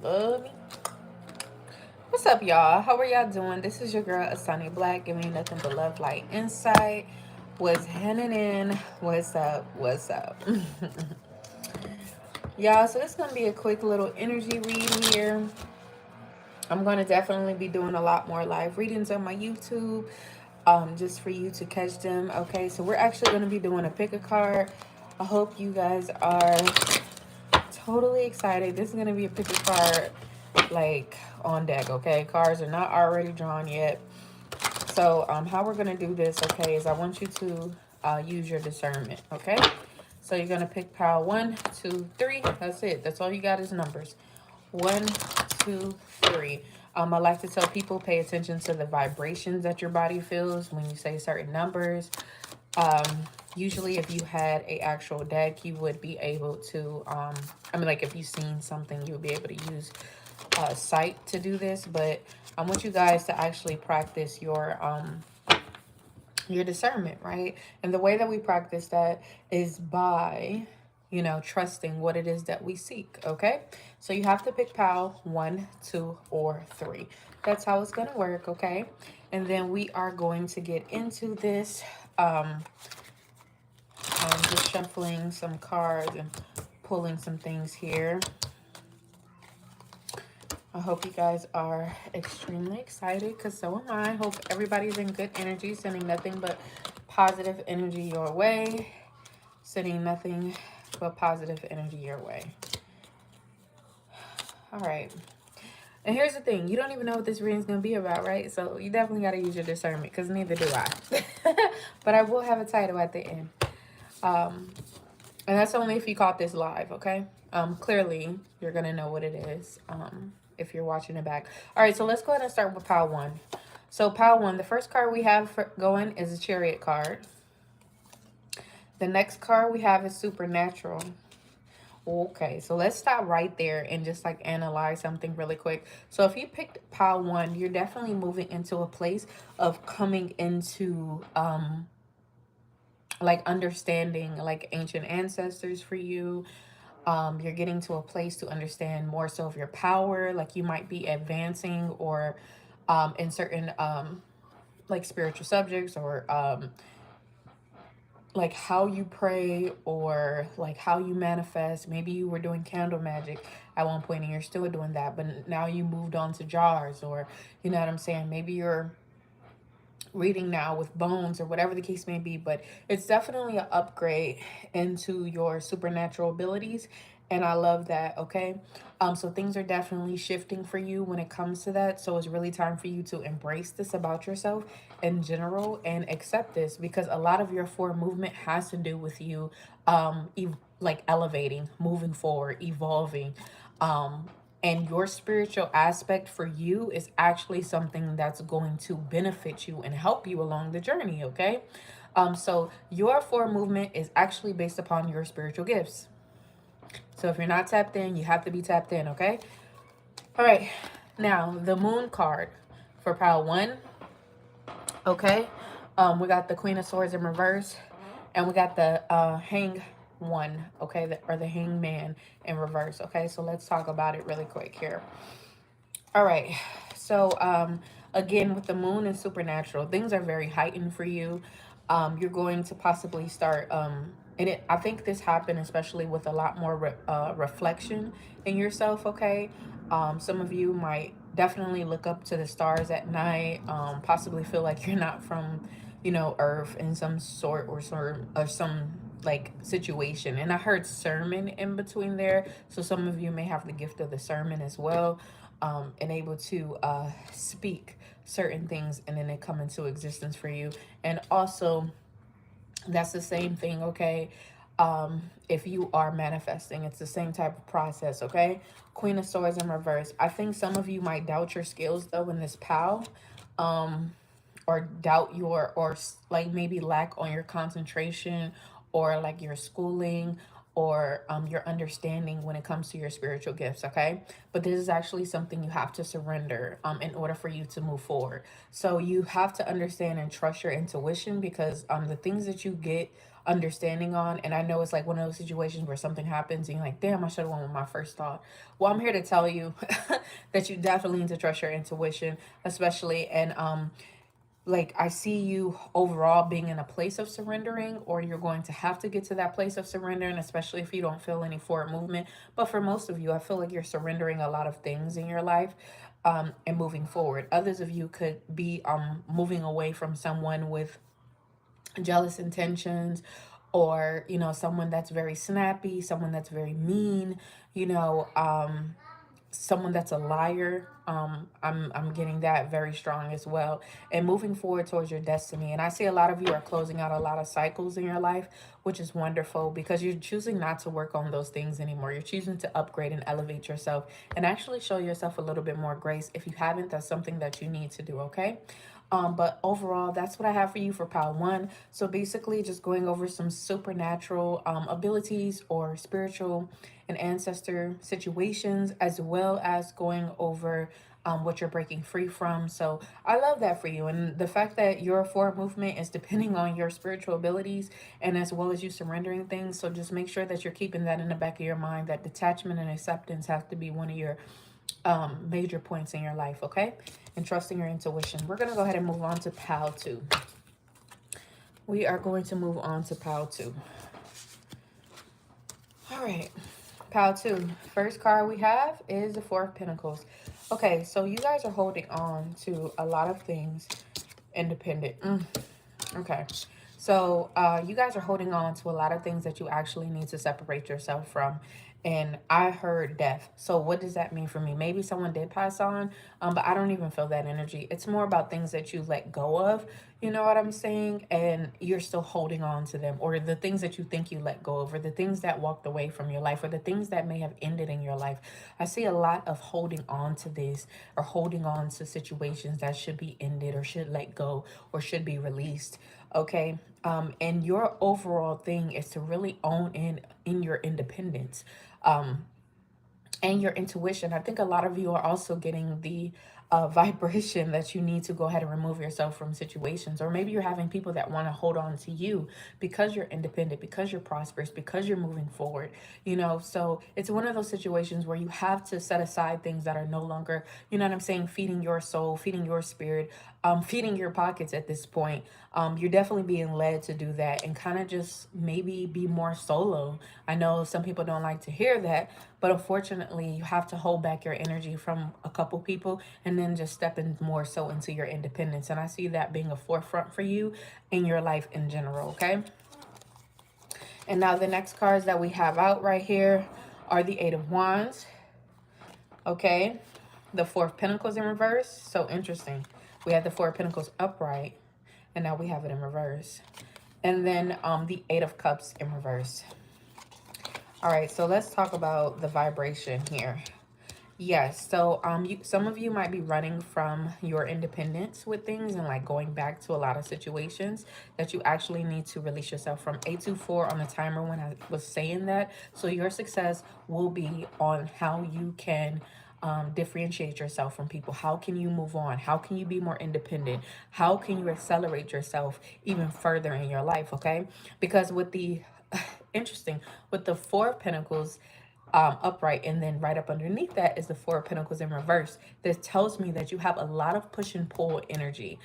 love me. What's up, y'all? How are y'all doing? This is your girl Asani Black, giving you nothing but love, light, insight. What's happening? What's up? What's up? Y'all, so it's gonna be a quick little energy read here. I'm gonna definitely be doing a lot more live readings on my YouTube, just for you to catch them. Okay, so we're actually gonna be doing a pick a card. I hope you guys are totally excited. This is gonna be a pick a card like on deck. Okay, cards are not already drawn yet. So how we're gonna do this, okay, is I want you to use your discernment. Okay, so you're gonna pick pile 1, 2, 3. That's it. That's all you got is numbers. 1, 2, 3. I like to tell people, pay attention to the vibrations that your body feels when you say certain numbers. Usually if you had a actual deck, you would be able to, like if you've seen something, you would be able to use sight to do this. But I want you guys to actually practice your discernment, right? And the way that we practice that is by, trusting what it is that we seek, okay? So you have to pick pile 1, 2, or 3. That's how it's going to work, okay? And then we are going to get into this. I'm just shuffling some cards and pulling some things here. I hope you guys are extremely excited, because so am I. Hope everybody's in good energy, sending nothing but positive energy your way. Sending nothing but positive energy your way. All right. And here's the thing. You don't even know what this reading's going to be about, right? So you definitely got to use your discernment, because neither do I. But I will have a title at the end. And that's only if you caught this live, okay? Clearly, you're going to know what it is if you're watching it back. All right, so let's go ahead and start with pile 1. So pile 1, the first card we have going is a Chariot card. The next card we have is Supernatural. Okay, so let's stop right there and just like analyze something really quick. So if you picked pile 1, you're definitely moving into a place of coming into like understanding like ancient ancestors for you. You're getting to a place to understand more so of your power. Like you might be advancing or in certain like spiritual subjects, or like how you pray, or like how you manifest. Maybe you were doing candle magic at one point and you're still doing that, but now you moved on to jars, or you know what I'm saying? Maybe you're reading now with bones, or whatever the case may be. But it's definitely an upgrade into your supernatural abilities, and I love that. Okay, so things are definitely shifting for you when it comes to that. So it's really time for you to embrace this about yourself in general and accept this, because a lot of your forward movement has to do with you like elevating, moving forward, evolving. And your spiritual aspect for you is actually something that's going to benefit you and help you along the journey, okay? So your forward movement is actually based upon your spiritual gifts. So if you're not tapped in, you have to be tapped in, okay? All right. Now, the Moon card for pile 1, okay? We got the Queen of Swords in reverse, and we got the Hang One, okay? Or the Hangman in reverse, okay? So let's talk about it really quick here. All right. So, again, with the Moon and Supernatural, things are very heightened for you. You're going to possibly start, I think this happened especially with a lot more reflection in yourself, okay? Some of you might definitely look up to the stars at night, possibly feel like you're not from, Earth in some sort, or some like situation. And I heard sermon in between there. So some of you may have the gift of the sermon as well, and able to speak certain things and then they come into existence for you. And also, that's the same thing, okay? If you are manifesting, it's the same type of process, okay? Queen of Swords in reverse. I think some of you might doubt your skills though in this pal, or doubt or like maybe lack on your concentration, or like your schooling, or your understanding when it comes to your spiritual gifts, okay? But this is actually something you have to surrender in order for you to move forward. So you have to understand and trust your intuition, because the things that you get understanding on. And I know it's like one of those situations where something happens and you're like, damn, I should have went with my first thought. Well, I'm here to tell you that you definitely need to trust your intuition, especially. And like, I see you overall being in a place of surrendering, or you're going to have to get to that place of surrendering, especially if you don't feel any forward movement. But for most of you, I feel like you're surrendering a lot of things in your life, and moving forward. Others of you could be moving away from someone with jealous intentions, or someone that's very snappy, someone that's very mean, you know someone that's a liar. I'm getting that very strong as well. And moving forward towards your destiny. And I see a lot of you are closing out a lot of cycles in your life, which is wonderful, because you're choosing not to work on those things anymore. You're choosing to upgrade and elevate yourself and actually show yourself a little bit more grace. If you haven't, that's something that you need to do, okay? But overall, that's what I have for you for pile one. So basically, just going over some supernatural abilities or spiritual and ancestor situations, as well as going over what you're breaking free from. So I love that for you. And the fact that your forward movement is depending on your spiritual abilities, and as well as you surrendering things. So just make sure that you're keeping that in the back of your mind, that detachment and acceptance have to be one of your major points in your life, okay? And trusting your intuition. We're going to go ahead and move on to pile two. We are going to move on to pile two. All right. Pile two. First card we have is the Four of Pentacles. Okay, so you guys are holding on to a lot of things independent. Okay. So you guys are holding on to a lot of things that you actually need to separate yourself from. And I heard death. So what does that mean for me? Maybe someone did pass on, but I don't even feel that energy. It's more about things that you let go of. You know what I'm saying? And you're still holding on to them, or the things that you think you let go of, or the things that walked away from your life, or the things that may have ended in your life. I see a lot of holding on to this, or holding on to situations that should be ended, or should let go, or should be released. Okay. And your overall thing is to really own in your independence, and your intuition. I think a lot of you are also getting the vibration that you need to go ahead and remove yourself from situations. Or maybe you're having people that want to hold on to you because you're independent, because you're prosperous, because you're moving forward. So it's one of those situations where you have to set aside things that are no longer, you know what I'm saying, feeding your soul, feeding your spirit, feeding your pockets at this point. You're definitely being led to do that, and kind of just maybe be more solo. I know some people don't like to hear that, but unfortunately, you have to hold back your energy from a couple people, and then just step in more so into your independence. And I see that being a forefront for you in your life in general, okay? And now the next cards that we have out right here are the Eight of Wands, okay? The Four of Pentacles in reverse. So interesting. We have the Four of Pentacles upright, and now we have it in reverse. And then the Eight of Cups in reverse. All right, so let's talk about the vibration here. Yes, so some of you might be running from your independence with things, and like going back to a lot of situations that you actually need to release yourself from. 824 on the timer when I was saying that. So your success will be on how you can differentiate yourself from people. How can you move on? How can you be more independent? How can you accelerate yourself even further in your life, okay? Because with the interesting, with the Four of Pentacles upright, and then right up underneath that is the Four of Pentacles in reverse, this tells me that you have a lot of push and pull energy.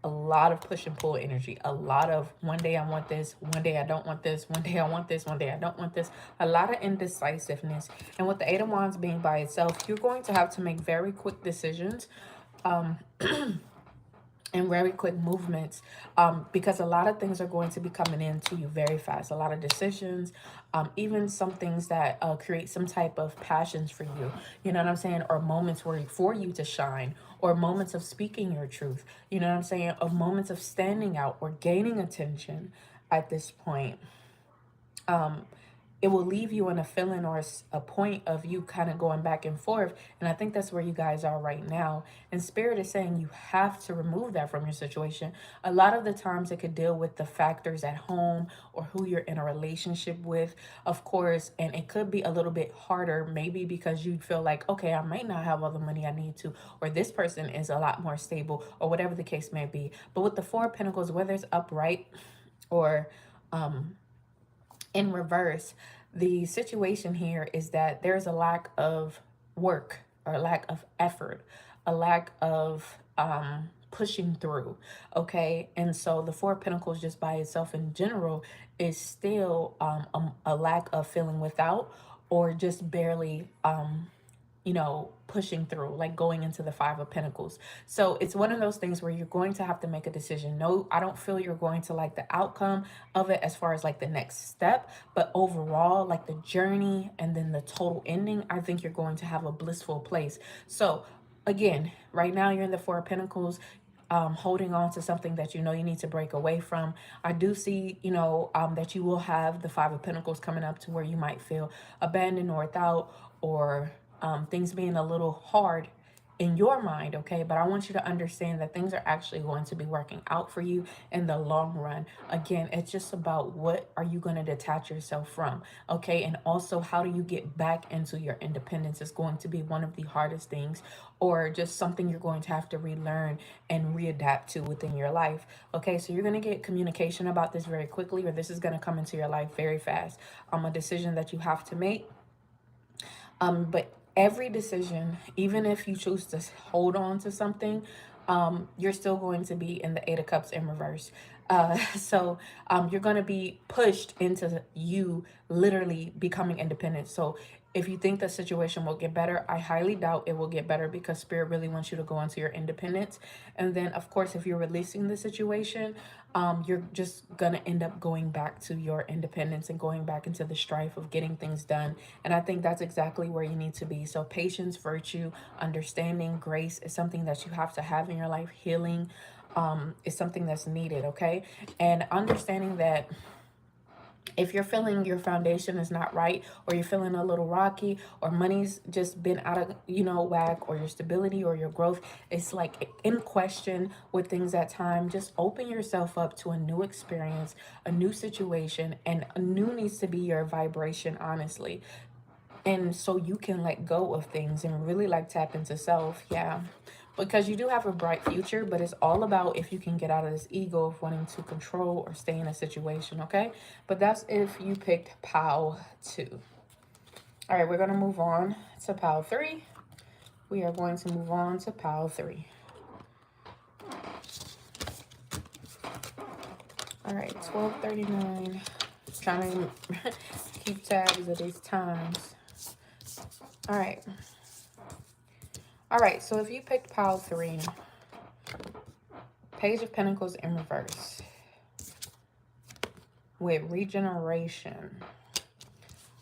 A lot of push and pull energy. A lot of one day I want this, one day I don't want this, one day I want this, one day I don't want this. A lot of indecisiveness. And with the Eight of Wands being by itself, you're going to have to make very quick decisions. And very quick movements, because a lot of things are going to be coming into you very fast. A lot of decisions, even some things that create some type of passions for you. You know what I'm saying? Or moments where for you to shine, or moments of speaking your truth. You know what I'm saying? Or moments of standing out or gaining attention at this point. It will leave you in a feeling or a point of you kind of going back and forth. And I think that's where you guys are right now. And Spirit is saying you have to remove that from your situation. A lot of the times it could deal with the factors at home, or who you're in a relationship with, of course. And it could be a little bit harder, maybe because you feel like, okay, I might not have all the money I need to, or this person is a lot more stable, or whatever the case may be. But with the Four of Pentacles, whether it's upright or in reverse, the situation here is that there's a lack of work or a lack of effort, a lack of pushing through. Okay. And so the Four of Pentacles, just by itself in general, is still a lack of feeling without, or just barely pushing through, like going into the Five of Pentacles. So it's one of those things where you're going to have to make a decision. No, I don't feel you're going to like the outcome of it as far as like the next step, but overall, like the journey and then the total ending, I think you're going to have a blissful place. So again, right now you're in the Four of Pentacles, holding on to something that you know you need to break away from. I do see, that you will have the Five of Pentacles coming up to where you might feel abandoned or without, or things being a little hard in your mind, okay? But I want you to understand that things are actually going to be working out for you in the long run. Again, it's just about what are you going to detach yourself from, okay? And also, how do you get back into your independence is going to be one of the hardest things, or just something you're going to have to relearn and readapt to within your life, okay? So you're going to get communication about this very quickly, or this is going to come into your life very fast. A decision that you have to make. But every decision, even if you choose to hold on to something, you're still going to be in the Eight of Cups in reverse. So you're going to be pushed into you literally becoming independent. So if you think the situation will get better, I highly doubt it will get better, because Spirit really wants you to go into your independence. And then, of course, if you're releasing the situation, you're just going to end up going back to your independence and going back into the strife of getting things done. And I think that's exactly where you need to be. So patience, virtue, understanding, grace is something that you have to have in your life. Healing is something that's needed, okay? And understanding that if you're feeling your foundation is not right, or you're feeling a little rocky, or money's just been out of, whack, or your stability or your growth is like in question with things at time, just open yourself up to a new experience, a new situation, and a new needs to be your vibration, honestly. And so you can let go of things and really like tap into self. Yeah. Because you do have a bright future, but it's all about if you can get out of this ego of wanting to control or stay in a situation, okay? But that's if you picked pile 2. All right, we're going to move on to pile 3. We are going to move on to pile 3. All right, 12:39. Trying to keep tabs of these times. All right. All right, so if you picked pile 3, Page of Pentacles in reverse with regeneration.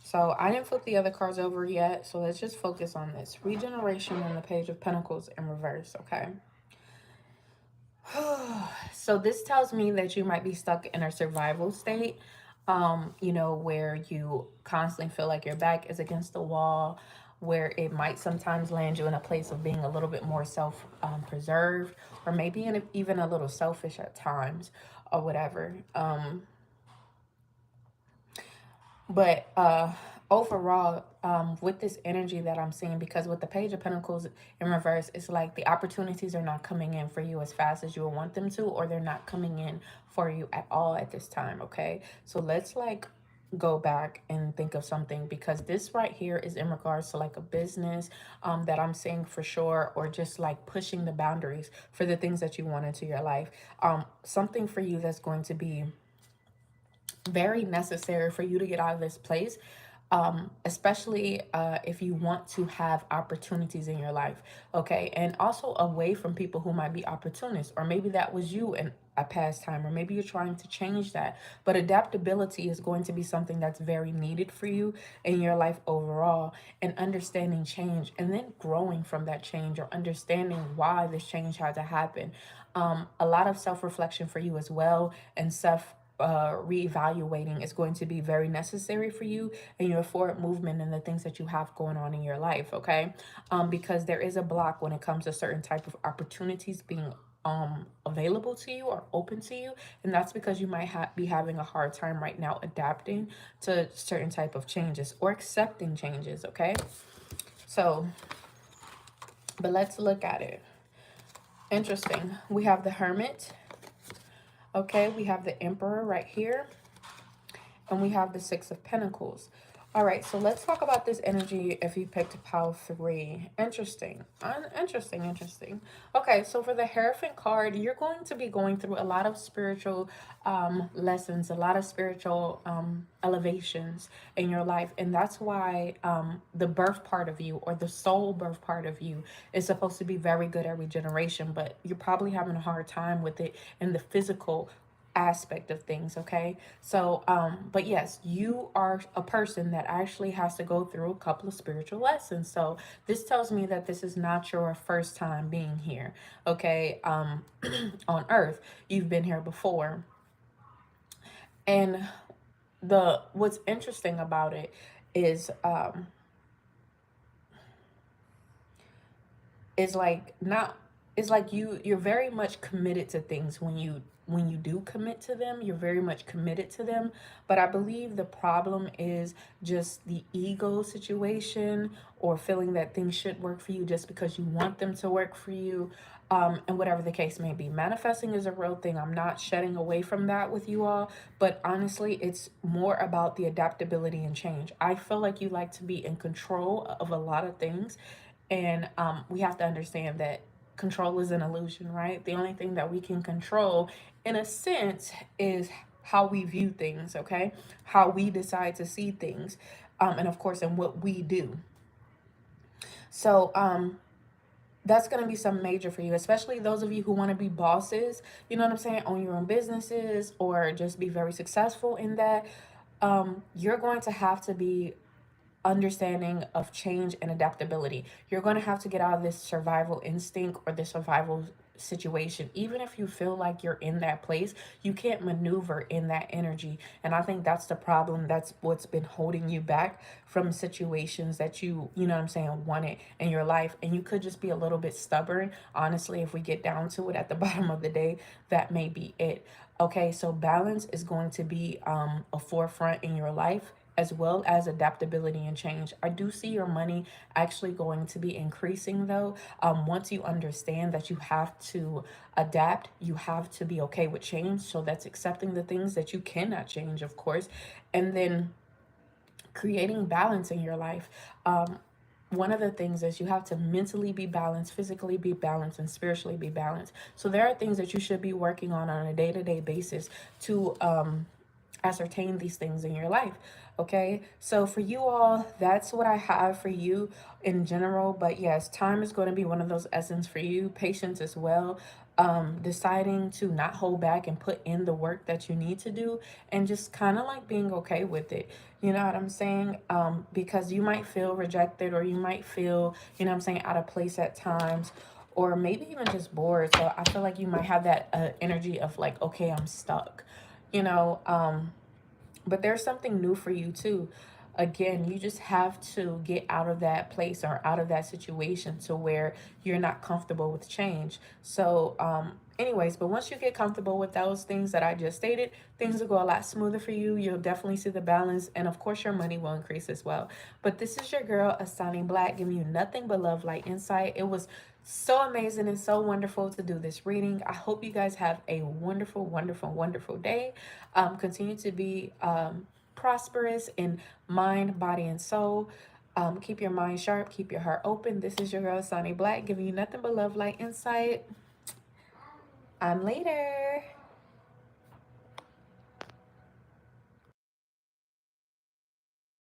So I didn't flip the other cards over yet, so let's just focus on this. Regeneration and the Page of Pentacles in reverse, okay? So this tells me that you might be stuck in a survival state, where you constantly feel like your back is against the wall, where it might sometimes land you in a place of being a little bit more self-preserved, or maybe even a little selfish at times, or whatever. But overall, with this energy that I'm seeing, because with the Page of Pentacles in reverse, it's like the opportunities are not coming in for you as fast as you would want them to, or they're not coming in for you at all at this time, okay? So let's like go back and think of something, because this right here is in regards to like a business that I'm seeing for sure, or just like pushing the boundaries for the things that you want into your life. Something for you that's going to be very necessary for you to get out of this place, especially if you want to have opportunities in your life, okay? And also away from people who might be opportunists, or maybe that was you in a past time, or maybe you're trying to change that. But adaptability is going to be something that's very needed for you in your life overall, and understanding change and then growing from that change, or understanding why this change had to happen. A lot of self-reflection for you as well, and reevaluating is going to be very necessary for you and your forward movement and the things that you have going on in your life, okay? Because there is a block when it comes to certain type of opportunities being available to you or open to you, and that's because you might be having a hard time right now adapting to certain type of changes or accepting changes, okay? So, but let's look at it. Interesting. We have the Hermit. Okay, we have the Emperor right here. And we have the Six of Pentacles. All right, so let's talk about this energy if you picked pile 3. Interesting. Interesting. Okay, so for the Hierophant card, you're going to be going through a lot of spiritual lessons, a lot of spiritual elevations in your life. And that's why the birth part of you, or the soul birth part of you, is supposed to be very good at regeneration, but you're probably having a hard time with it in the physical aspect of things. Okay, so but yes, you are a person that actually has to go through a couple of spiritual lessons. So this tells me that this is not your first time being here. Okay, on earth, you've been here before. And the what's interesting about it is like not it's like you're very much committed to things. When you do commit to them, you're very much committed to them. But I believe the problem is just the ego situation, or feeling that things should work for you just because you want them to work for you. And whatever the case may be, manifesting is a real thing. I'm not shedding away from that with you all, but honestly, it's more about the adaptability and change. I feel like you like to be in control of a lot of things, and we have to understand that control is an illusion, right? The only thing that we can control, in a sense, is how we view things, okay? How we decide to see things, and of course, in what we do. So, that's going to be some major for you, especially those of you who want to be bosses, you know what I'm saying, own your own businesses, or just be very successful in that. You're going to have to be understanding of change and adaptability. You're going to have to get out of this survival instinct or the survival situation. Even if you feel like you're in that place, you can't maneuver in that energy. And I think that's the problem. That's what's been holding you back from situations that you know what I'm saying, wanted in your life. And you could just be a little bit stubborn. Honestly, if we get down to it at the bottom of the day, that may be it. Okay, so balance is going to be a forefront in your life, as well as adaptability and change. I do see your money actually going to be increasing though. Once you understand that you have to adapt, you have to be okay with change. So that's accepting the things that you cannot change, of course, and then creating balance in your life. One of the things is you have to mentally be balanced, physically be balanced, and spiritually be balanced. So there are things that you should be working on a day-to-day basis to ascertain these things in your life. Okay, so for you all, that's what I have for you in general. But yes, time is going to be one of those essence for you, patience as well. Deciding to not hold back and put in the work that you need to do, and just kind of like being okay with it. You know what I'm saying? Because you might feel rejected, or you might feel, you know what I'm saying, out of place at times, or maybe even just bored. So I feel like you might have that energy of like, okay, I'm stuck, you know. But there's something new for you too. Again, you just have to get out of that place or out of that situation to where you're not comfortable with change. So anyways, but once you get comfortable with those things that I just stated, things will go a lot smoother for you. You'll definitely see the balance, and of course your money will increase as well. But this is your girl Asani Black, giving you nothing but love, light, insight. It was so amazing and so wonderful to do this reading. I hope you guys have a wonderful day. Continue to be prosperous in mind, body, and soul. Keep your mind sharp, keep your heart open. This is your girl Asani Black, giving you nothing but love, light, insight. I'm later.